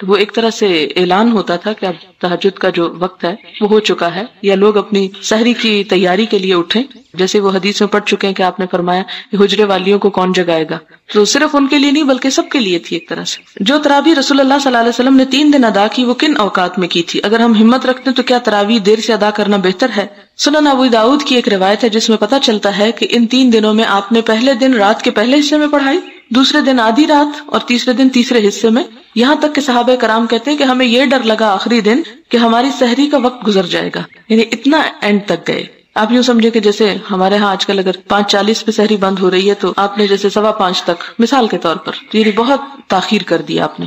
تو وہ ایک طرح سے اعلان ہوتا تھا کہ اب تہجد کا جو وقت ہے وہ ہو چکا ہے، یا لوگ اپنی سحری کی تیاری کے لیے اٹھیں، جیسے وہ حدیث میں پڑھ چکے ہیں کہ آپ نے فرمایا کہ حجرے والیوں کو کون جگائے گا، تو صرف ان کے لیے نہیں بلکہ سب کے لیے تھی ایک طرح سے۔ جو تراویح رسول اللہ صلی اللہ علیہ وسلم نے 3 دن ادا کی وہ کن اوقات میں کی تھی؟ اگر ہم ہمت رکھتے ہیں تو کیا تراویح دیر سے ادا کرنا بہتر ہے؟ سنن ابو داؤد کی ایک روایت ہے جس میں پتہ چلتا ہے کہ ان 3 دنوں میں آپ نے پہلے دن رات کے پہلے حصے میں پڑھائی، دوسرے دن آدھی رات، اور تیسرے دن تیسرے حصے میں، یہاں تک کہ صحابہ کرام کہتے ہیں کہ ہمیں یہ ڈر لگا آخری دن کہ ہماری سحری کا وقت گزر جائے گا، یعنی اتنا اینڈ تک گئے۔ آپ یوں سمجھے کہ جیسے ہمارے ہاں آج کل اگر 5:40 پہ سحری بند ہو رہی ہے تو آپ نے جیسے 5:15 تک مثال کے طور پر، یعنی بہت تاخیر کر دیا آپ نے،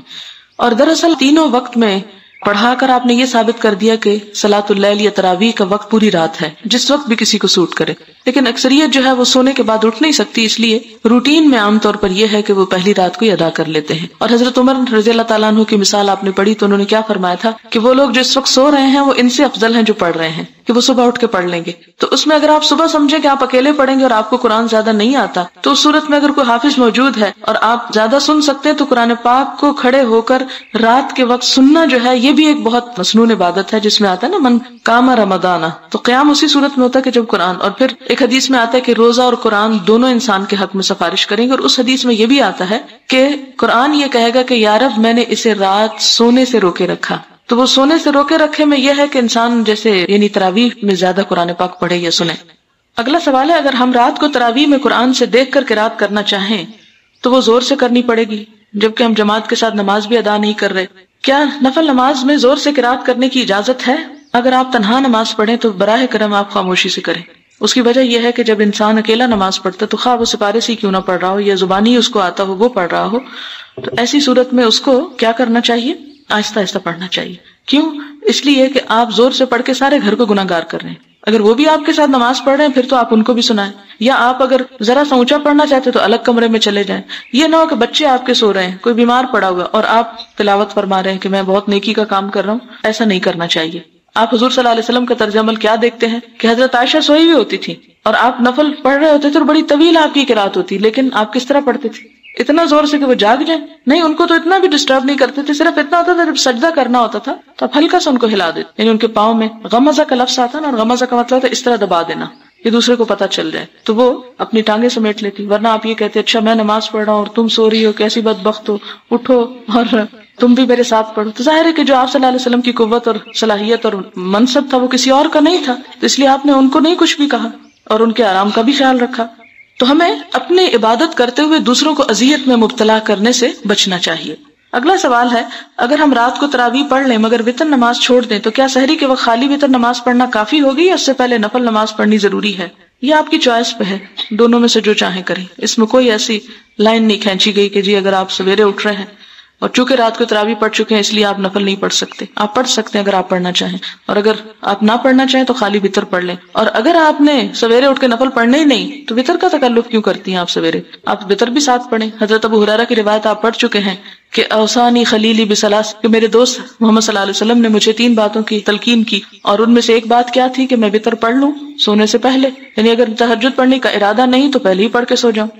اور دراصل تینوں وقت میں پڑھا کر آپ نے یہ ثابت کر دیا کہ صلاۃ اللیل یا تراویح کا وقت پوری رات ہے، جس وقت بھی کسی کو سوٹ کرے۔ لیکن اکثریت جو ہے وہ سونے کے بعد اٹھ نہیں سکتی، اس لیے روٹین میں عام طور پر یہ ہے کہ وہ پہلی رات کو ہی ادا کر لیتے ہیں۔ اور حضرت عمر رضی اللہ تعالیٰ عنہ کی مثال آپ نے پڑھی تو انہوں نے کیا فرمایا تھا کہ وہ لوگ جو اس وقت سو رہے ہیں وہ ان سے افضل ہیں جو پڑھ رہے ہیں، کہ وہ صبح اٹھ کے پڑھ لیں گے۔ تو اس میں اگر آپ صبح سمجھیں کہ آپ اکیلے پڑھیں گے اور آپ کو قرآن زیادہ نہیں آتا، تو اس صورت میں اگر کوئی حافظ موجود ہے اور آپ زیادہ سن سکتے ہیں تو قرآن پاک کو کھڑے ہو کر رات کے وقت سننا جو ہے یہ بھی ایک بہت مسنون عبادت ہے، جس میں آتا ہے نا من قام رمضان، تو قیام اسی صورت میں ہوتا ہے کہ جب قرآن، اور پھر ایک حدیث میں آتا ہے کہ روزہ اور قرآن دونوں انسان کے حق میں سفارش کریں گے، اور اس حدیث میں یہ بھی آتا ہے کہ قرآن یہ کہے گا کہ یا رب میں نے اسے رات سونے سے روکے رکھا۔ تو وہ سونے سے روکے رکھے میں یہ ہے کہ انسان جیسے یعنی تراویح میں زیادہ قرآن پاک پڑھے یا سنے۔ اگلا سوال ہے، اگر ہم رات کو تراویح میں قرآن سے دیکھ کر قرات کرنا چاہیں تو وہ زور سے کرنی پڑے گی جبکہ ہم جماعت کے ساتھ نماز بھی ادا نہیں کر رہے، کیا نفل نماز میں زور سے قرات کرنے کی اجازت ہے؟ اگر آپ تنہا نماز پڑھیں تو براہ کرم آپ خاموشی سے کریں۔ اس کی وجہ یہ ہے کہ جب انسان اکیلا نماز پڑھتا ہے تو خواہ وہ سپارے سے کیوں نہ پڑھ رہا ہو یا زبانی اس کو آتا ہو وہ پڑھ رہا ہو، تو ایسی صورت میں اس کو کیا کرنا چاہیے؟ آہستہ آہستہ پڑھنا چاہیے۔ کیوں؟ اس لیے کہ آپ زور سے پڑھ کے سارے گھر کو گناہگار کر رہے ہیں۔ اگر وہ بھی آپ کے ساتھ نماز پڑھ رہے ہیں پھر تو آپ ان کو بھی سنائیں، یا آپ اگر ذرا سا اونچا پڑھنا چاہتے تو الگ کمرے میں چلے جائیں۔ یہ نہ ہو کہ بچے آپ کے سو رہے ہیں، کوئی بیمار پڑا ہوا اور آپ تلاوت فرما رہے ہیں کہ میں بہت نیکی کا کام کر رہا ہوں، ایسا نہیں کرنا چاہیے۔ آپ حضور صلی اللہ علیہ وسلم کا طرز عمل کیا دیکھتے ہیں کہ حضرت عائشہ سوئی ہوئی ہوتی تھی اور آپ نفل پڑھ رہے ہوتے تھے اور بڑی طویل آپ کی قرات ہوتی، لیکن آپ کس طرح پڑھتے تھے؟ اتنا زور سے کہ وہ جاگ جائیں؟ نہیں، ان کو تو اتنا بھی ڈسٹرب نہیں کرتے تھے، صرف اتنا ہوتا تھا جب سجدہ کرنا ہوتا تھا تو آپ ہلکا سا ان کو ہلا دیتے، یعنی ان کے پاؤں میں غمزہ کا لفظ آتا نا، اور غمزہ کا مطلب ہوتا ہے اس طرح دبا دینا کہ دوسرے کو پتہ چل جائے، تو وہ اپنی ٹانگیں سمیٹ لیتی، ورنہ آپ یہ کہتے اچھا میں نماز پڑھ رہا ہوں اور تم سو رہی ہو، کیسی بدبخت ہو، اٹھو اور تم بھی میرے ساتھ پڑھو۔ تو ظاہر ہے کہ جو آپ صلی اللہ علیہ وسلم کی قوت اور صلاحیت اور منصب تھا وہ کسی اور کا نہیں تھا، تو اس لیے آپ نے ان کو نہیں کچھ بھی کہا اور ان کے آرام کا بھی خیال رکھا۔ تو ہمیں اپنی عبادت کرتے ہوئے دوسروں کو اذیت میں مبتلا کرنے سے بچنا چاہیے۔ اگلا سوال ہے، اگر ہم رات کو تراویح پڑھ لیں مگر وتر نماز چھوڑ دیں تو کیا سحری کے وقت خالی وتر نماز پڑھنا کافی ہوگی یا اس سے پہلے نفل نماز پڑھنی ضروری ہے؟ یہ آپ کی چوائس پہ ہے، دونوں میں سے جو چاہیں کریں، اس میں کوئی ایسی لائن نہیں کھینچی گئی کہ جی اگر آپ سویرے اٹھ رہے ہیں اور چونکہ رات کو تراویح پڑھ چکے ہیں اس لیے آپ نفل نہیں پڑھ سکتے، آپ پڑھ سکتے ہیں اگر آپ پڑھنا چاہیں، اور اگر آپ نہ پڑھنا چاہیں تو خالی وتر پڑھ لیں۔ اور اگر آپ نے سویرے اٹھ کے نفل پڑھنے ہی نہیں تو وتر کا تکلف کیوں کرتی ہیں آپ سویرے؟ آپ وتر بھی ساتھ پڑھیں۔ حضرت ابو ہریرہ کی روایت آپ پڑھ چکے ہیں کہ اوصانی خلیلی بثلاث، کہ میرے دوست محمد صلی اللہ علیہ وسلم نے مجھے 3 باتوں کی تلقین کی، اور ان میں سے ایک بات کیا تھی کہ میں وتر پڑھ لوں سونے سے پہلے، یعنی اگر تہجد پڑھنے کا ارادہ نہیں تو پہلے ہی پڑھ کے سو جاؤں۔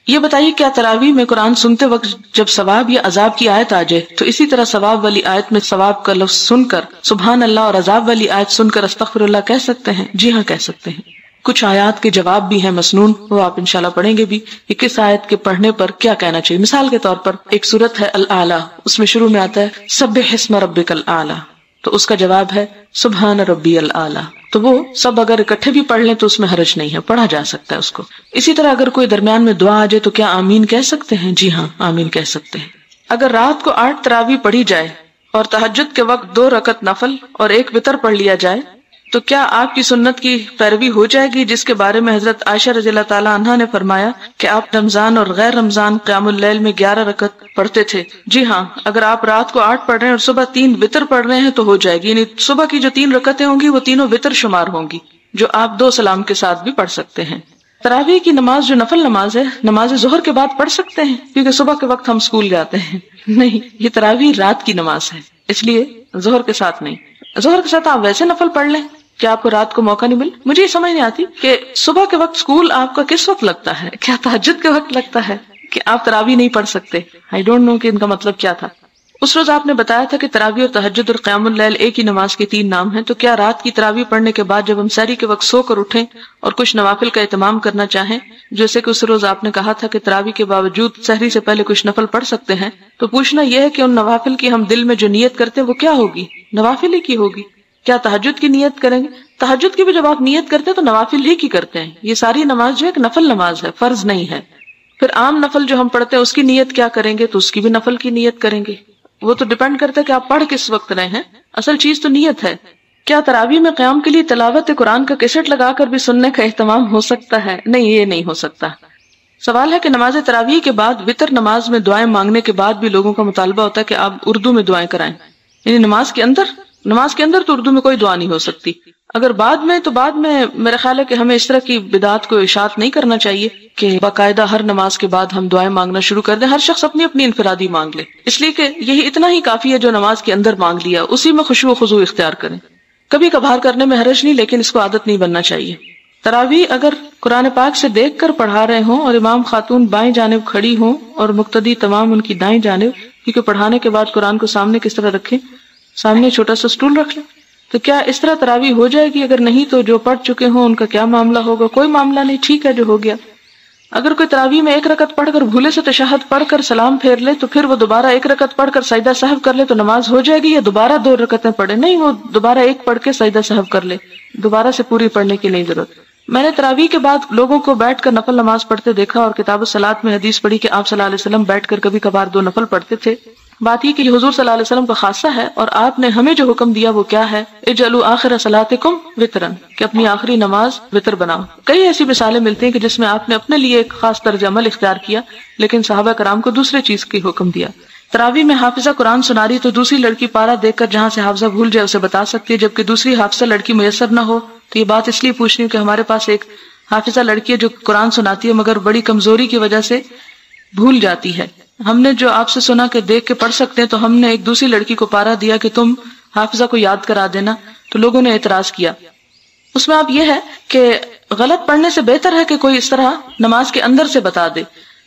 یہ بتائیے کیا تراویح میں قرآن سنتے وقت جب ثواب یا عذاب کی آیت آ جائے تو اسی طرح ثواب والی آیت میں ثواب کا لفظ سن کر سبحان اللہ اور عذاب والی آیت سن کر استغفر اللہ کہہ سکتے ہیں؟ جی ہاں کہہ سکتے ہیں۔ کچھ آیات کے جواب بھی ہیں مسنون، وہ آپ انشاءاللہ پڑھیں گے بھی کہ کس آیت کے پڑھنے پر کیا کہنا چاہیے۔ مثال کے طور پر ایک سورت ہے الاعلیٰ، اس میں شروع میں آتا ہے سبح اسم ربک الاعلیٰ، تو اس کا جواب ہے سبحان ربی الاعلیٰ، تو وہ سب اگر اکٹھے بھی پڑھ لیں تو اس میں حرج نہیں ہے، پڑھا جا سکتا ہے اس کو۔ اسی طرح اگر کوئی درمیان میں دعا آ جائے تو کیا آمین کہہ سکتے ہیں؟ جی ہاں آمین کہہ سکتے ہیں۔ اگر رات کو 8 تراویح پڑھی جائے اور تہجد کے وقت 2 رکعت نفل اور 1 وتر پڑھ لیا جائے تو کیا آپ کی سنت کی پیروی ہو جائے گی جس کے بارے میں حضرت عائشہ رضی اللہ تعالی عنہا نے فرمایا کہ آپ رمضان اور غیر رمضان قیام اللیل میں 11 رکعت پڑھتے تھے؟ جی ہاں، اگر آپ رات کو 8 پڑھ رہے ہیں اور صبح 3 وتر پڑھ رہے ہیں تو ہو جائے گی، یعنی صبح کی جو 3 رکعتیں ہوں گی وہ تینوں وتر شمار ہوں گی جو آپ 2 سلام کے ساتھ بھی پڑھ سکتے ہیں۔ تراویح کی نماز جو نفل نماز ہے نماز ظہر کے بعد پڑھ سکتے ہیں کیونکہ صبح کے وقت ہم اسکول جاتے ہیں؟ نہیں، یہ تراویح رات کی نماز ہے، اس لیے ظہر کے ساتھ نہیں۔ ظہر کے ساتھ آپ ویسے نفل پڑھ لیں، کیا آپ کو رات کو موقع نہیں مل؟ مجھے یہ سمجھ نہیں آتی کہ صبح کے وقت اسکول آپ کا کس وقت لگتا ہے؟ کیا تہجد کے وقت لگتا ہے کہ آپ تراویح نہیں پڑھ سکتے؟ آئی ڈونٹ نو کہ ان کا مطلب کیا تھا۔ اس روز آپ نے بتایا تھا کہ تراویح اور تہجد اور قیام اللیل ایک ہی نماز کے 3 نام ہیں، تو کیا رات کی تراویح پڑھنے کے بعد جب ہم سحری کے وقت سو کر اٹھیں اور کچھ نوافل کا اہتمام کرنا چاہیں، جیسے کہ اس روز آپ نے کہا تھا کہ تراویح کے باوجود سحری سے پہلے کچھ نفل پڑھ سکتے ہیں، تو پوچھنا یہ ہے کہ ان نوافل کی ہم دل میں جو نیت کرتے ہیں وہ کیا ہوگی؟ نوافل ہی کی ہوگی؟ کیا تہجد کی نیت کریں گے؟ تہجد کی بھی جب آپ نیت کرتے ہیں تو نوافل ہی کی کرتے ہیں. یہ ساری نماز جو ہے ایک نفل نماز ہے، فرض نہیں ہے. پھر عام نفل جو ہم پڑھتے ہیں اس کی نیت کیا کریں گے؟ تو اس کی بھی نفل کی نیت کریں گے. وہ تو ڈیپینڈ کرتا ہے کہ آپ پڑھ کس وقت رہے ہیں، اصل چیز تو نیت ہے. کیا تراویح میں قیام کے لیے تلاوت قرآن کا کیسٹ لگا کر بھی سننے کا اہتمام ہو سکتا ہے؟ نہیں، یہ نہیں ہو سکتا. سوال ہے کہ نماز تراویح کے بعد وتر نماز میں دعائیں مانگنے کے بعد بھی لوگوں کا مطالبہ ہوتا ہے کہ آپ اردو میں دعائیں کرائیں. یعنی نماز کے اندر تو اردو میں کوئی دعا نہیں ہو سکتی. اگر بعد میں میرا خیال ہے کہ ہمیں اس طرح کی بدعات کو اشاعت نہیں کرنا چاہیے کہ باقاعدہ ہر نماز کے بعد ہم دعائیں مانگنا شروع کر دیں. ہر شخص اپنی اپنی انفرادی مانگ لے، اس لیے کہ یہی اتنا ہی کافی ہے جو نماز کے اندر مانگ لیا، اسی میں خشوع و خضوع اختیار کریں. کبھی کبھار کرنے میں حرج نہیں، لیکن اس کو عادت نہیں بننا چاہیے. تراویح اگر قرآن پاک سے دیکھ کر پڑھا رہے ہوں اور امام خاتون بائیں جانب کھڑی ہوں اور مقتدی تمام ان کی دائیں جانب، کیونکہ پڑھانے کے بعد قرآن کو سامنے کس طرح رکھیں؟ سامنے چھوٹا سا سٹول رکھ لیں. تو کیا اس طرح تراویح ہو جائے گی؟ اگر نہیں تو جو پڑھ چکے ہوں ان کا کیا معاملہ ہوگا؟ کوئی معاملہ نہیں، ٹھیک ہے جو ہو گیا. اگر کوئی تراویح میں 1 رکعت پڑھ کر بھولے سے تشہد پڑھ کر سلام پھیر لے تو پھر وہ دوبارہ 1 رکعت پڑھ کر سجدہ سہو کر لے تو نماز ہو جائے گی، یا دوبارہ 2 رکعتیں پڑھے؟ نہیں، وہ دوبارہ 1 پڑھ کے سجدہ سہو کر لے، دوبارہ سے پوری پڑھنے کی نہیں ضرورت. میں نے تراویح کے بعد لوگوں کو بیٹھ کر نفل نماز پڑھتے دیکھا اور کتاب الصلاۃ میں حدیث پڑھی کہ آپ صلی اللہ علیہ وسلم بیٹھ کر کبھی کبھار 2 نفل پڑھتے تھے. بات یہ کہ یہ حضور صلی اللہ علیہ وسلم کا خاصہ ہے، اور آپ نے ہمیں جو حکم دیا وہ کیا ہے؟ اجعلوا آخر صلاتکم وترا، کہ اپنی آخری نماز وتر بناؤ. کئی ایسی مثالیں ملتی ہیں کہ جس میں آپ نے اپنے لیے ایک خاص طرز عمل اختیار کیا لیکن صحابہ کرام کو دوسرے چیز کی حکم دیا. تراویح میں حافظہ قرآن سنا رہی تو دوسری لڑکی پارا دیکھ کر جہاں سے حافظہ بھول جائے اسے بتا سکتی ہے، جبکہ دوسری حافظہ لڑکی میسر نہ ہو. تو یہ بات اس لیے پوچھ رہی ہوں کہ ہمارے پاس ایک حافظہ لڑکی ہے جو قرآن سناتی ہے مگر بڑی کمزوری کی وجہ سے بھول جاتی ہے. ہم نے جو آپ سے سنا کہ دیکھ کے پڑھ سکتے ہیں، تو ہم نے ایک دوسری لڑکی کو پارا دیا کہ تم حافظہ کو یاد کرا دینا، تو لوگوں نے اعتراض کیا. اس میں آپ یہ ہے کہ غلط پڑھنے سے بہتر ہے کہ کوئی اس طرح نماز کے اندر سے بتا دے،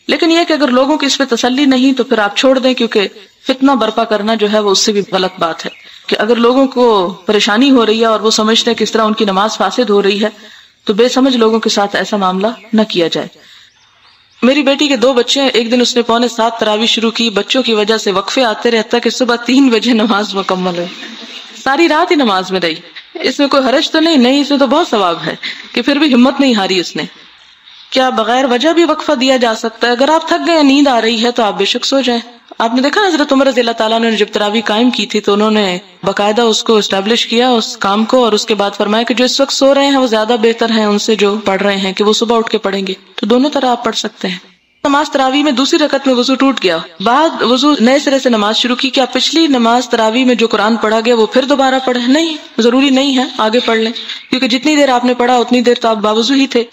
لیکن یہ کہ اگر لوگوں کی اس پہ تسلی نہیں تو پھر آپ چھوڑ دیں، کیونکہ فتنہ برپا کرنا جو ہے وہ اس سے بھی غلط بات ہے. کہ اگر لوگوں کو پریشانی ہو رہی ہے اور وہ سمجھتے ہیں کہ اس طرح ان کی نماز فاسد ہو رہی ہے تو بے سمجھ لوگوں کے ساتھ ایسا معاملہ نہ کیا جائے. میری بیٹی کے 2 بچے ہیں. ایک دن اس نے 6:45 تراویح شروع کی. بچوں کی وجہ سے وقفے آتے رہتا کہ صبح 3 بجے نماز مکمل ہوئی. ساری رات ہی نماز میں رہی. اس میں کوئی حرج تو نہیں، اس میں تو بہت ثواب ہے کہ پھر بھی ہمت نہیں ہاری اس نے. کیا بغیر وجہ بھی وقفہ دیا جا سکتا ہے؟ اگر آپ تھک گئے، نیند آ رہی ہے تو آپ بے شک سو جائیں. آپ نے دیکھا حضرت عمر رضی اللہ تعالیٰ نے جب تراویح قائم کی تھی تو انہوں نے باقاعدہ اس کو اسٹیبلش کیا اس کام کو، اور اس کے بعد فرمایا کہ جو اس وقت سو رہے ہیں وہ زیادہ بہتر ہیں ان سے جو پڑھ رہے ہیں، کہ وہ صبح اٹھ کے پڑھیں گے. تو دونوں طرح آپ پڑھ سکتے ہیں. نماز تراویح میں دوسری رکعت میں وضو ٹوٹ گیا، بعد وضو نئے سرے سے نماز شروع کی، کیا پچھلی نماز تراویح میں جو قرآن پڑھا گیا وہ پھر دوبارہ پڑھے؟ نہیں، ضروری نہیں ہے، آگے پڑھ لیں، کیونکہ جتنی دیر آپ نے پڑھا اتنی دیر تو آپ باوضو ہی تھے.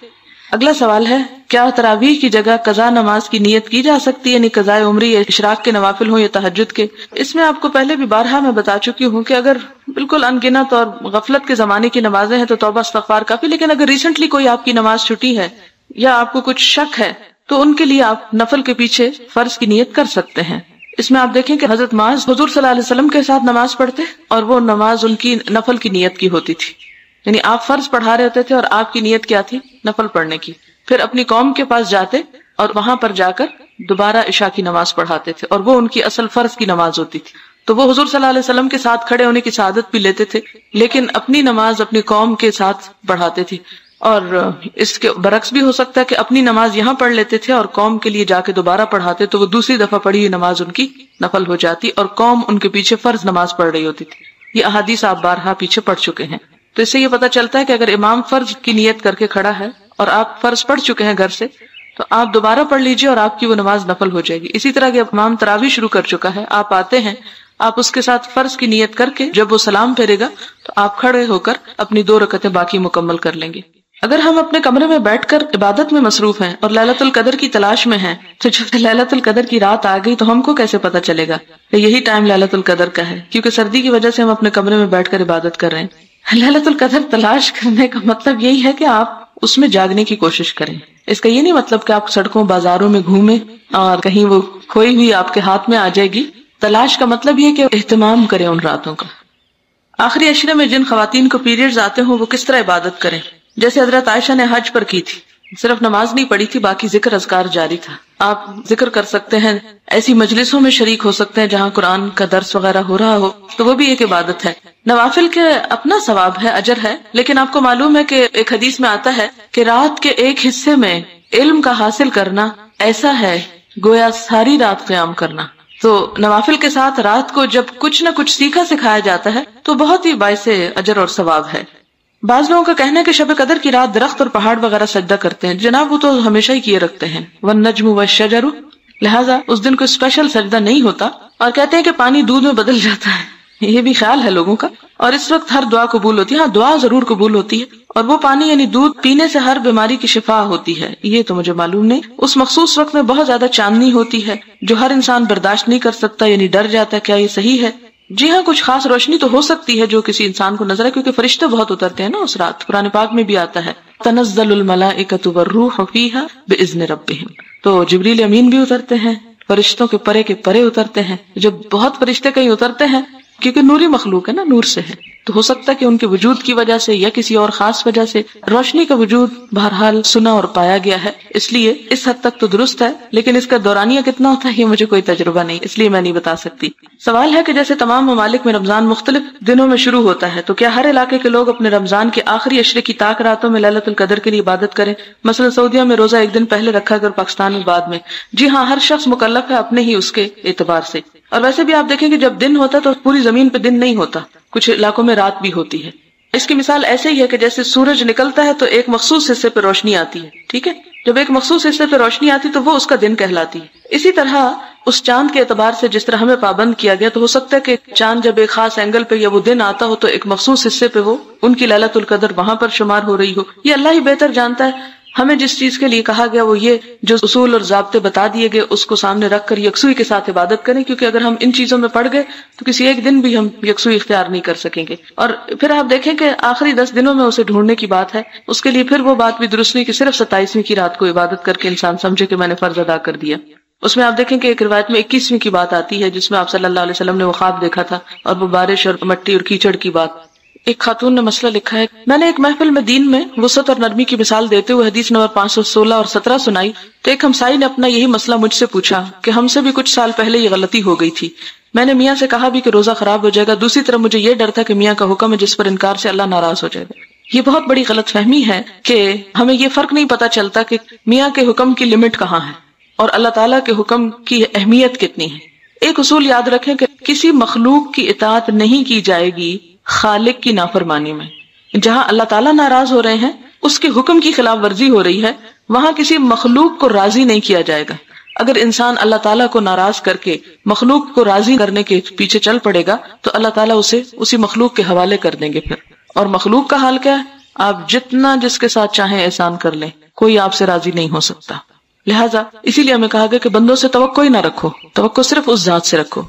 اگلا سوال ہے، کیا تراویح کی جگہ قضا نماز کی نیت کی جا سکتی ہے؟ یعنی قضاء عمری یا اشراق کے نوافل ہوں یا تہجد کے؟ اس میں آپ کو پہلے بھی بارہا میں بتا چکی ہوں کہ اگر بالکل انگنت اور غفلت کے زمانے کی نمازیں ہیں تو توبہ استغفار کافی، لیکن اگر ریسنٹلی کوئی آپ کی نماز چھٹی ہے یا آپ کو کچھ شک ہے تو ان کے لیے آپ نفل کے پیچھے فرض کی نیت کر سکتے ہیں. اس میں آپ دیکھیں کہ حضرت معاذ حضور صلی اللہ علیہ وسلم کے ساتھ نماز پڑھتے اور وہ نماز ان کی نفل کی نیت کی ہوتی تھی. یعنی آپ فرض پڑھا رہے ہوتے تھے اور آپ کی نیت کیا تھی؟ نفل پڑھنے کی. پھر اپنی قوم کے پاس جاتے اور وہاں پر جا کر دوبارہ عشاء کی نماز پڑھاتے تھے، اور وہ ان کی اصل فرض کی نماز ہوتی تھی. تو وہ حضور صلی اللہ علیہ وسلم کے ساتھ کھڑے ہونے کی سعادت بھی لیتے تھے، لیکن اپنی نماز اپنی قوم کے ساتھ پڑھاتے تھے. اور اس کے برعکس بھی ہو سکتا ہے کہ اپنی نماز یہاں پڑھ لیتے تھے اور قوم کے لیے جا کے دوبارہ پڑھاتے تو وہ دوسری دفعہ پڑھی ہوئی نماز ان کی نفل ہو جاتی اور قوم ان کے پیچھے فرض نماز پڑھ رہی ہوتی تھی. یہ احادیث آپ بارہا پیچھے پڑھ چکے ہیں. تو اس سے یہ پتہ چلتا ہے کہ اگر امام فرض کی نیت کر کے کھڑا ہے اور آپ فرض پڑھ چکے ہیں گھر سے تو آپ دوبارہ پڑھ لیجئے اور آپ کی وہ نماز نفل ہو جائے گی. اسی طرح کہ امام تراویح شروع کر چکا ہے، آپ آتے ہیں، آپ اس کے ساتھ فرض کی نیت کر کے جب وہ سلام پھیرے گا تو آپ کھڑے ہو کر اپنی 2 رکعتیں باقی مکمل کر لیں گے. اگر ہم اپنے کمرے میں بیٹھ کر عبادت میں مصروف ہیں اور لیلۃ القدر کی تلاش میں ہیں تو جب لیلۃ القدر کی رات آ گئی تو ہم کو کیسے پتہ چلے گا کہ یہی ٹائم لیلۃ القدر کا ہے؟ کیونکہ سردی کی وجہ سے ہم اپنے کمرے میں بیٹھ کر عبادت کر رہے ہیں. لیلۃ القدر تلاش کرنے کا مطلب یہی ہے کہ آپ اس میں جاگنے کی کوشش کریں. اس کا یہ نہیں مطلب کہ آپ سڑکوں بازاروں میں گھومیں اور کہیں وہ کھوئی ہوئی آپ کے ہاتھ میں آ جائے گی تلاش کا مطلب یہ کہ اہتمام کریں ان راتوں کا. آخری عشرے میں جن خواتین کو پیریڈز آتے ہوں وہ کس طرح عبادت کریں؟ جیسے حضرت عائشہ نے حج پر کی تھی، صرف نماز نہیں پڑھی تھی، باقی ذکر اذکار جاری تھا. آپ ذکر کر سکتے ہیں، ایسی مجلسوں میں شریک ہو سکتے ہیں جہاں قرآن کا درس وغیرہ ہو رہا ہو، تو وہ بھی ایک عبادت ہے. نوافل کے اپنا ثواب ہے، اجر ہے، لیکن آپ کو معلوم ہے کہ ایک حدیث میں آتا ہے کہ رات کے ایک حصے میں علم کا حاصل کرنا ایسا ہے گویا ساری رات قیام کرنا. تو نوافل کے ساتھ رات کو جب کچھ نہ کچھ سیکھا سکھایا جاتا ہے تو بہت ہی باعث اجر اور ثواب ہے. بعض لوگوں کا کہنا ہے کہ شب قدر کی رات درخت اور پہاڑ وغیرہ سجدہ کرتے ہیں. جناب وہ تو ہمیشہ ہی کیے رکھتے ہیں، والنجم والشجر، لہٰذا اس دن کوئی اسپیشل سجدہ نہیں ہوتا. اور کہتے ہیں کہ پانی دودھ میں بدل جاتا ہے، یہ بھی خیال ہے لوگوں کا. اور اس وقت ہر دعا قبول ہوتی ہے، ہاں دعا ضرور قبول ہوتی ہے، اور وہ پانی یعنی دودھ پینے سے ہر بیماری کی شفا ہوتی ہے، یہ تو مجھے معلوم نہیں. اس مخصوص وقت میں بہت زیادہ چاندنی ہوتی ہے جو ہر انسان برداشت نہیں کر سکتا، یعنی ڈر جاتا ہے. کیا یہ صحیح ہے؟ جی ہاں، کچھ خاص روشنی تو ہو سکتی ہے جو کسی انسان کو نظر ہے، کیونکہ فرشتے بہت اترتے ہیں نا اس رات. قرآن پاک میں بھی آتا ہے تنزل الملائکۃ والروح فیہا باذن ربہم، تو جبریل امین بھی اترتے ہیں، فرشتوں کے پرے اترتے ہیں. جب بہت فرشتے کہیں اترتے ہیں کیونکہ نوری مخلوق ہے نا، نور سے ہے، تو ہو سکتا ہے کہ ان کے وجود کی وجہ سے یا کسی اور خاص وجہ سے روشنی کا وجود بہرحال سنا اور پایا گیا ہے. اس لیے اس حد تک تو درست ہے، لیکن اس کا دورانیہ کتنا ہوتا ہے یہ مجھے کوئی تجربہ نہیں، اس لیے میں نہیں بتا سکتی. سوال ہے کہ جیسے تمام ممالک میں رمضان مختلف دنوں میں شروع ہوتا ہے، تو کیا ہر علاقے کے لوگ اپنے رمضان کے آخری عشرے کی طاق راتوں میں لیلۃ القدر کے لیے عبادت کریں؟ مثلا سعودیہ میں روزہ ایک دن پہلے رکھا کر پاکستان میں بعد میں. جی ہاں، ہر شخص مکلف ہے اپنے ہی اس کے اعتبار سے. اور ویسے بھی آپ دیکھیں کہ جب دن ہوتا تو پوری زمین پہ دن نہیں ہوتا، کچھ علاقوں میں رات بھی ہوتی ہے. اس کی مثال ایسے ہی ہے کہ جیسے سورج نکلتا ہے تو ایک مخصوص حصے پہ روشنی آتی ہے، ٹھیک ہے، جب ایک مخصوص حصے پہ روشنی آتی تو وہ اس کا دن کہلاتی ہے. اسی طرح اس چاند کے اعتبار سے جس طرح ہمیں پابند کیا گیا، تو ہو سکتا ہے کہ چاند جب ایک خاص اینگل پہ یا وہ دن آتا ہو تو ایک مخصوص حصے پہ وہ ان کی لیلۃ القدر وہاں پر شمار ہو رہی ہو. یہ اللہ ہی بہتر جانتا ہے. ہمیں جس چیز کے لیے کہا گیا وہ یہ جو اصول اور ضابطے بتا دیے گئے اس کو سامنے رکھ کر یکسوئی کے ساتھ عبادت کریں، کیونکہ اگر ہم ان چیزوں میں پڑ گئے تو کسی ایک دن بھی ہم یکسوئی اختیار نہیں کر سکیں گے. اور پھر آپ دیکھیں کہ آخری 10 دنوں میں اسے ڈھونڈنے کی بات ہے، اس کے لیے پھر وہ بات بھی درست نہیں کہ صرف 27ویں کی رات کو عبادت کر کے انسان سمجھے کہ میں نے فرض ادا کر دیا. اس میں آپ دیکھیں کہ ایک روایت میں 21ویں کی بات آتی ہے جس میں آپ صلی اللہ علیہ وسلم نے وہ خواب دیکھا تھا اور وہ بارش اور مٹی اور کیچڑ کی بات. ایک خاتون نے مسئلہ لکھا ہے، میں نے ایک محفل میں دین میں وسعت اور نرمی کی مثال دیتے ہوئے حدیث نمبر 516 اور 17 سنائی تو ایک ہمسائی نے اپنا یہی مسئلہ مجھ سے پوچھا کہ ہم سے بھی کچھ سال پہلے یہ غلطی ہو گئی تھی. میں نے میاں سے کہا بھی کہ روزہ خراب ہو جائے گا، دوسری طرف مجھے یہ ڈر تھا کہ میاں کا حکم ہے جس پر انکار سے اللہ ناراض ہو جائے گا. یہ بہت بڑی غلط فہمی ہے کہ ہمیں یہ فرق نہیں پتا چلتا کہ میاں کے حکم کی لمٹ کہاں ہے اور اللہ تعالیٰ کے حکم کی اہمیت کتنی ہے. ایک اصول یاد رکھیں کہ کسی مخلوق کی اطاعت نہیں کی جائے گی خالق کی نافرمانی میں. جہاں اللہ تعالیٰ ناراض ہو رہے ہیں، اس کے حکم کی خلاف ورزی ہو رہی ہے، وہاں کسی مخلوق کو راضی نہیں کیا جائے گا. اگر انسان اللہ تعالیٰ کو ناراض کر کے مخلوق کو راضی کرنے کے پیچھے چل پڑے گا تو اللہ تعالیٰ اسے اسی مخلوق کے حوالے کر دیں گے. پھر اور مخلوق کا حال کیا ہے؟ آپ جتنا جس کے ساتھ چاہیں احسان کر لیں، کوئی آپ سے راضی نہیں ہو سکتا. لہٰذا اسی لیے ہمیں کہا گیا کہ بندوں سے توقع ہی نہ رکھو، توقع صرف اس ذات سے رکھو.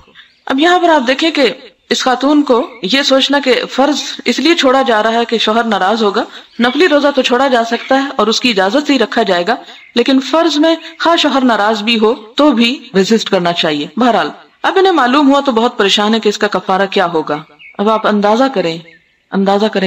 اب یہاں پر آپ دیکھیں کہ اس خاتون کو یہ سوچنا کہ فرض اس لیے چھوڑا جا رہا ہے کہ شوہر ناراض ہوگا، نفلی روزہ تو چھوڑا جا سکتا ہے اور اس کی اجازت سے ہی رکھا جائے گا، لیکن فرض میں خواہ شوہر ناراض بھی ہو تو بھی ریزسٹ کرنا چاہیے. بہرحال اب انہیں معلوم ہوا تو بہت پریشان ہے کہ اس کا کفارہ کیا ہوگا. اب آپ اندازہ کریں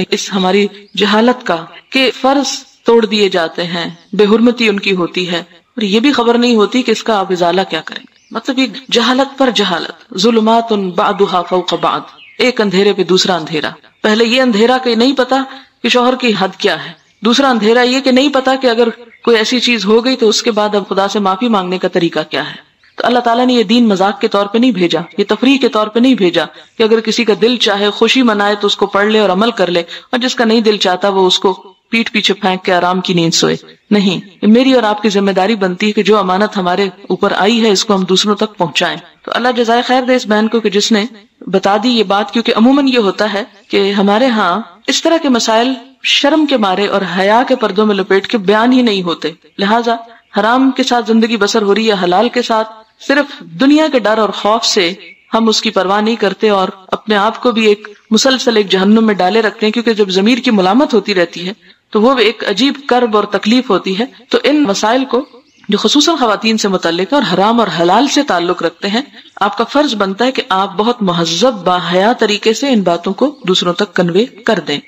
اس ہماری جہالت کا کہ فرض توڑ دیے جاتے ہیں، بے حرمتی ان کی ہوتی ہے اور یہ بھی خبر نہیں ہوتی کہ اس کا آپ ازالہ کیا کریں. مطلب یہ جہالت پر جہالت، ظلمات بعضها فوق بعض، ایک اندھیرے پہ دوسرا اندھیرا. پہلے یہ اندھیرا کہ نہیں پتا کہ شوہر کی حد کیا ہے، دوسرا اندھیرا یہ کہ نہیں پتا کہ اگر کوئی ایسی چیز ہو گئی تو اس کے بعد اب خدا سے معافی مانگنے کا طریقہ کیا ہے. تو اللہ تعالیٰ نے یہ دین مذاق کے طور پہ نہیں بھیجا، یہ تفریح کے طور پہ نہیں بھیجا کہ اگر کسی کا دل چاہے خوشی منائے تو اس کو پڑھ لے اور عمل کر لے، اور جس کا نہیں دل چاہتا وہ اس کو پیٹ پیچھے پھینک کے آرام کی نیند سوئے. نہیں، میری اور آپ کی ذمہ داری بنتی ہے کہ جو امانت ہمارے اوپر آئی ہے اس کو ہم دوسروں تک پہنچائیں. تو اللہ جزائے خیر دے اس بہن کو کہ جس نے بتا دی یہ بات، کیونکہ عموماً یہ ہوتا ہے کہ ہمارے ہاں اس طرح کے مسائل شرم کے مارے اور حیا کے پردوں میں لپیٹ کے بیان ہی نہیں ہوتے. لہٰذا حرام کے ساتھ زندگی بسر ہو رہی ہے، حلال کے ساتھ صرف دنیا کے ڈر اور خوف سے ہم اس کی پرواہ نہیں کرتے اور اپنے آپ کو بھی ایک مسلسل ایک جہنم میں ڈالے رکھتے ہیں. کیونکہ جب ضمیر کی ملامت ہوتی رہتی ہے تو وہ ایک عجیب کرب اور تکلیف ہوتی ہے. تو ان مسائل کو جو خصوصاً خواتین سے متعلق اور حرام اور حلال سے تعلق رکھتے ہیں، آپ کا فرض بنتا ہے کہ آپ بہت مہذب باحیا طریقے سے ان باتوں کو دوسروں تک کنوے کر دیں.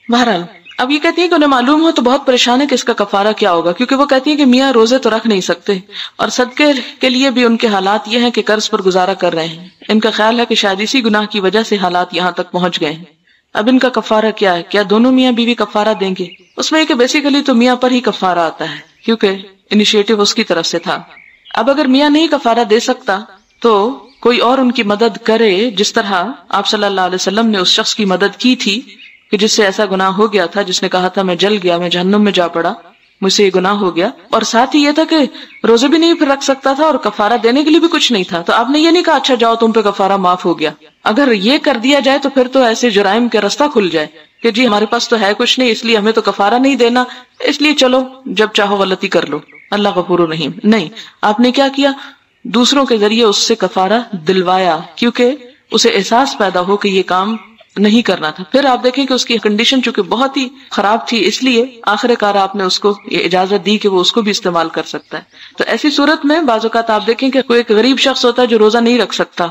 بہرحال اب یہ کہتی ہیں کہ انہیں معلوم ہو تو بہت پریشان ہے کہ اس کا کفارہ کیا ہوگا، کیونکہ وہ کہتی ہیں کہ میاں روزے تو رکھ نہیں سکتے اور صدقے کے لیے بھی ان کے حالات یہ ہیں کہ قرض پر گزارا کر رہے ہیں. ان کا خیال ہے کہ شاید اسی گناہ کی وجہ سے حالات یہاں تک پہنچ گئے ہیں. اب ان کا کفارہ کیا ہے؟ کیا دونوں میاں بیوی کفارہ دیں گے؟ اس میں یہ کہ بیسیکلی تو میاں پر ہی کفارہ آتا ہے کیونکہ انیشیٹو اس کی طرف سے تھا. اب اگر میاں نہیں کفارہ دے سکتا تو کوئی اور ان کی مدد کرے، جس طرح آپ صلی اللہ علیہ وسلم نے اس شخص کی مدد کی تھی کہ جس سے ایسا گناہ ہو گیا تھا، جس نے کہا تھا میں جل گیا، میں جہنم میں جا پڑا، مجھ سے یہ گناہ ہو گیا. اور ساتھ ہی یہ تھا کہ روزے بھی نہیں پھر رکھ سکتا تھا اور کفارہ دینے کے لیے بھی کچھ نہیں تھا. تو آپ نے یہ نہیں کہا اچھا جاؤ تم پہ کفارہ معاف ہو گیا. اگر یہ کر دیا جائے تو پھر تو ایسے جرائم کا راستہ کھل جائے کہ جی ہمارے پاس تو ہے کچھ نہیں، اس لیے ہمیں تو کفارہ نہیں دینا، اس لیے چلو جب چاہو غلطی کر لو، اللہ غفور رحیم. نہیں، آپ نے کیا کیا؟ دوسروں کے ذریعے اس سے کفارہ دلوایا کیونکہ اسے احساس پیدا ہو کہ یہ کام نہیں کرنا تھا. پھر آپ دیکھیں کہ اس کی کنڈیشن چونکہ بہت ہی خراب تھی، اس لیے آخر کار آپ نے اس کو یہ اجازت دی کہ وہ اس کو بھی استعمال کر سکتا ہے. تو ایسی صورت میں بعض اوقات آپ دیکھیں کہ کوئی ایک غریب شخص ہوتا ہے جو روزہ نہیں رکھ سکتا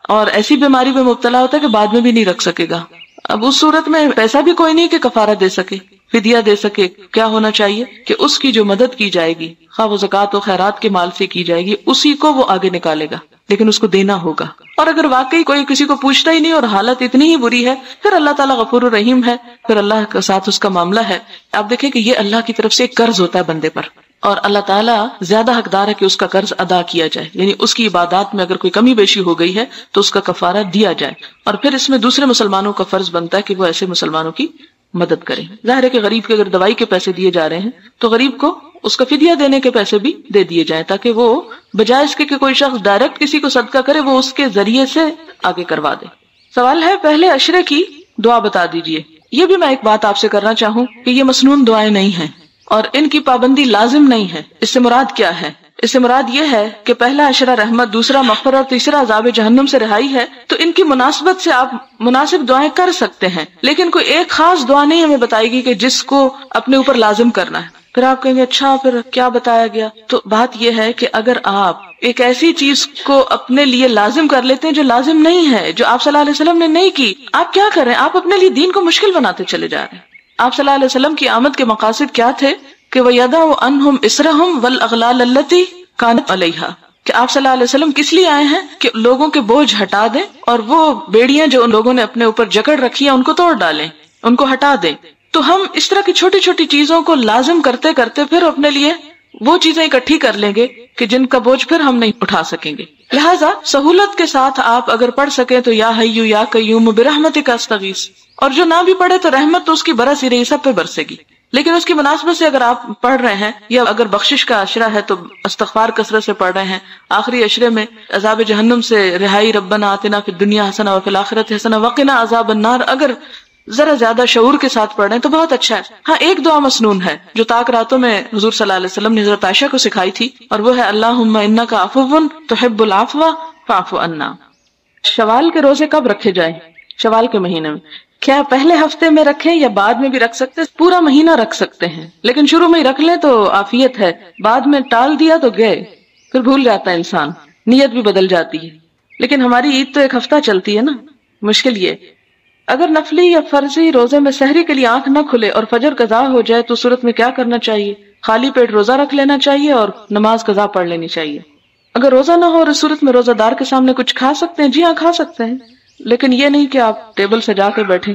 اور ایسی بیماری میں مبتلا ہوتا ہے کہ بعد میں بھی نہیں رکھ سکے گا. اب اس صورت میں پیسہ بھی کوئی نہیں کہ کفارہ دے سکے، فدیہ دے سکے. کیا ہونا چاہیے کہ اس کی جو مدد کی جائے گی، خواہ وہ زکوٰۃ و خیرات کے مال سے کی جائے گی، اسی کو وہ آگے نکالے گا، لیکن اس کو دینا ہوگا. اور اگر واقعی کوئی کسی کو پوچھتا ہی نہیں اور حالت اتنی ہی بری ہے، پھر اللہ تعالیٰ غفور الرحیم ہے، پھر اللہ کے ساتھ اس کا معاملہ ہے. آپ دیکھیں کہ یہ اللہ کی طرف سے ایک قرض ہوتا ہے بندے پر، اور اللہ تعالیٰ زیادہ حقدار ہے کہ اس کا قرض ادا کیا جائے. یعنی اس کی عبادات میں اگر کوئی کمی بیشی ہو گئی ہے تو اس کا کفارہ دیا جائے. اور پھر اس میں دوسرے مسلمانوں کا فرض بنتا ہے کہ وہ ایسے مسلمانوں کی مدد کریں. ظاہر ہے کہ غریب کے اگر دوائی کے پیسے دیے جا رہے ہیں تو غریب کو اس کا فدیہ دینے کے پیسے بھی دے دیے جائیں، تاکہ وہ بجائے اس کے کہ کوئی شخص ڈائریکٹ کسی کو صدقہ کرے، وہ اس کے ذریعے سے آگے کروا دے. سوال ہے پہلے عشرے کی دعا بتا دیجئے. یہ بھی میں ایک بات آپ سے کرنا چاہوں کہ یہ مسنون دعائیں نہیں ہیں اور ان کی پابندی لازم نہیں ہے. اس سے مراد کیا ہے؟ اس سے مراد یہ ہے کہ پہلا عشرہ رحمت، دوسرا مغفرت اور تیسرا عذاب جہنم سے رہائی ہے، تو ان کی مناسبت سے آپ مناسب دعائیں کر سکتے ہیں، لیکن کوئی ایک خاص دعا نہیں ہمیں بتائے گی کہ جس کو اپنے اوپر لازم کرنا ہے. پھر آپ کہیں گے اچھا پھر کیا بتایا گیا؟ تو بات یہ ہے کہ اگر آپ ایک ایسی چیز کو اپنے لیے لازم کر لیتے ہیں جو لازم نہیں ہے، جو آپ صلی اللہ علیہ وسلم نے نہیں کی، آپ کیا کر رہے ہیں؟ آپ اپنے لیے دین کو مشکل بناتے چلے جا رہے ہیں. آپ صلی اللہ علیہ وسلم کی آمد کے مقاصد کیا تھے؟ کہ وَيَضَعُ عَنْهُمْ إِصْرَهُمْ وَالْأَغْلَالَ الَّتِي كَانَتْ عَلَيْهَا، کہ آپ صلی اللہ علیہ وسلم کس لیے آئے ہیں؟ کہ لوگوں کے بوجھ ہٹا دیں اور وہ بیڑیاں جو ان لوگوں نے اپنے اوپر جکڑ رکھی ہیں ان کو توڑ ڈالیں، ان کو ہٹا دیں. تو ہم اس طرح کی چھوٹی چھوٹی چیزوں کو لازم کرتے کرتے پھر اپنے لیے وہ چیزیں اکٹھی کر لیں گے کہ جن کا بوجھ پھر ہم نہیں اٹھا سکیں گے. لہٰذا سہولت کے ساتھ آپ اگر پڑھ سکیں تو یا حیو یا قیوم برحمتک استغیث، اور جو نہ بھی پڑھے تو رحمت تو اس کی برس ہی رہی، سب پہ برسے گی. لیکن اس کی مناسبت سے اگر آپ پڑھ رہے ہیں یا اگر بخشش کا عشرہ ہے تو استغفار کثرت سے پڑھ رہے ہیں، آخری عشرے میں عذاب جہنم سے رہائی، ربنا آتنا فی الدنیا حسنہ وفی الآخرۃ حسنہ وقنا عذاب النار، اگر ذرا زیادہ شعور کے ساتھ پڑھ رہے ہیں تو بہت اچھا ہے. ہاں ایک دعا مسنون ہے جو طاق راتوں میں حضور صلی اللہ علیہ وسلم نے حضرت عائشہ کو سکھائی تھی، اور وہ ہے اللہم انک عفو تحب العفو فاعف عنا. شوال کے روزے کب رکھے جائیں؟ شوال کے مہینے میں. کیا پہلے ہفتے میں رکھیں یا بعد میں بھی رکھ سکتے؟ پورا مہینہ رکھ سکتے ہیں، لیکن شروع میں ہی رکھ لیں تو عافیت ہے. بعد میں ٹال دیا تو گئے، پھر بھول جاتا ہے انسان، نیت بھی بدل جاتی ہے. لیکن ہماری عید تو ایک ہفتہ چلتی ہے نا. مشکل یہ اگر نفلی یا فرضی روزے میں سحری کے لیے آنکھ نہ کھلے اور فجر قضا ہو جائے تو صورت میں کیا کرنا چاہیے؟ خالی پیٹ روزہ رکھ لینا چاہیے اور نماز قضا پڑھ لینی چاہیے. اگر روزہ نہ ہو اور اس صورت میں روزہ دار کے سامنے کچھ کھا سکتے ہیں؟ جی ہاں کھا سکتے ہیں، لیکن یہ نہیں کہ آپ ٹیبل سجا کے بیٹھیں.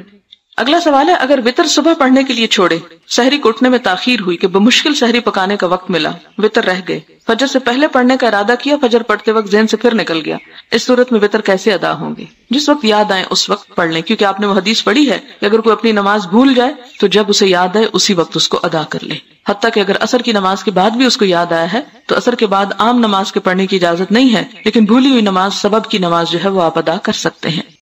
اگلا سوال ہے اگر وتر صبح پڑھنے کے لیے چھوڑے، سحری کو اٹھنے میں تاخیر ہوئی کہ بمشکل سحری پکانے کا وقت ملا، وتر رہ گئے، فجر سے پہلے پڑھنے کا ارادہ کیا، فجر پڑھتے وقت ذہن سے پھر نکل گیا، اس صورت میں وتر کیسے ادا ہوں گے؟ جس وقت یاد آئے اس وقت پڑھ لیں، کیونکہ آپ نے وہ حدیث پڑھی ہے کہ اگر کوئی اپنی نماز بھول جائے تو جب اسے یاد آئے اسی وقت اس کو ادا کر لے. حتیٰ کہ اگر عصر کی نماز کے بعد بھی اس کو یاد آیا ہے تو عصر کے بعد عام نماز کے پڑھنے کی اجازت نہیں ہے، لیکن بھولی ہوئی نماز سبب کی نماز جو ہے وہ آپ ادا کر سکتے ہیں.